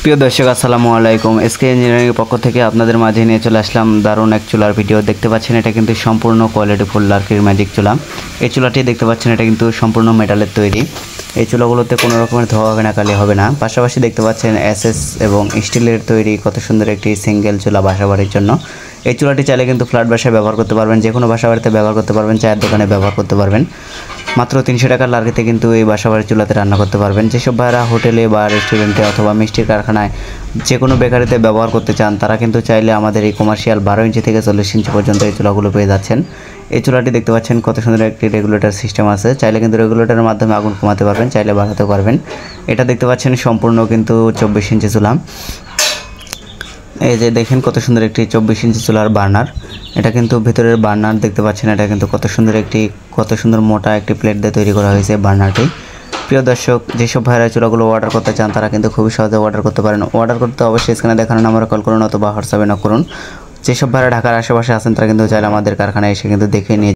প্রিয় দর্শক আসসালামু আলাইকুম। এসকে ইঞ্জিনিয়ারিং এর পক্ষ থেকে আপনাদের মাঝে নিয়ে চলে আসলাম দারুণ এক চুলার ভিডিও। দেখতে পাচ্ছেন এটা কিন্তু সম্পূর্ণ কোয়ালিটি ফুল লার্কির ম্যাজিক চুলা। এই চুলাটি দেখতে পাচ্ছেন এটা কিন্তু সম্পূর্ণ মেটালের তৈরি। এই চুলাগুলোতে কোনো রকমের ধোয়া হবে না, কালি হবে না। পাশাপাশি দেখতে পাচ্ছেন এসএস এবং স্টিলের তৈরি কত সুন্দর একটি সিঙ্গেল চুলা বাসাবাড়ির জন্য। এই চুলাটি চাইলে কিন্তু ফ্ল্যাট বাসায় ব্যবহার করতে পারবেন, যে কোনো বাসাবাড়িতে ব্যবহার করতে পারবেন, চায়ের দোকানে ব্যবহার করতে পারবেন। মাত্র 300 টাকার লার্কিতে কিন্তু এই বাসাবাড়ির চুলাতে রান্না করতে পারবেন। যেসব ভাইরা হোটেলে বা রেস্টুরেন্টে অথবা মিষ্টির কারখানায় যে কোনো বেকারিতে ব্যবহার করতে চান, তারা কিন্তু চাইলে আমাদের এই কমার্শিয়াল 12 ইঞ্চি থেকে 40 ইঞ্চি পর্যন্ত এই চুলাগুলো পেয়ে যাচ্ছেন। এই চুলাটি দেখতে পাচ্ছেন কত সুন্দর একটি রেগুলেটর সিস্টেম আছে। চাইলে কিন্তু রেগুলেটরের মাধ্যমে আগুন কমাতে পারবেন, চাইলে বাড়াতে পারবেন। এটা দেখতে পাচ্ছেন সম্পূর্ণ কিন্তু 24 ইঞ্চি চুলা। এই যে দেখেন কত সুন্দর একটি 24 ইঞ্চি চুলার বার্নার। এটা কিন্তু ভিতরের বার্নার দেখতে পাচ্ছেন, এটা কিন্তু কত সুন্দর মোটা একটি প্লেট দিয়ে তৈরি করা হয়েছে বার্নারটি। প্রিয় দর্শক, যেসব ভাইরা চুলাগুলো অর্ডার করতে চান তারা কিন্তু খুবই সহজে অর্ডার করতে পারেন। অর্ডার করতে অবশ্যই স্ক্রিনে দেখানো নাম্বারে কল করুন অথবা হোয়াটসঅ্যাপে নক করুন। যেসব ভাইরা ঢাকার আশেপাশে আছেন তারা কিন্তু চাইলে আমাদের কারখানায় এসে কিন্তু দেখে নিয়ে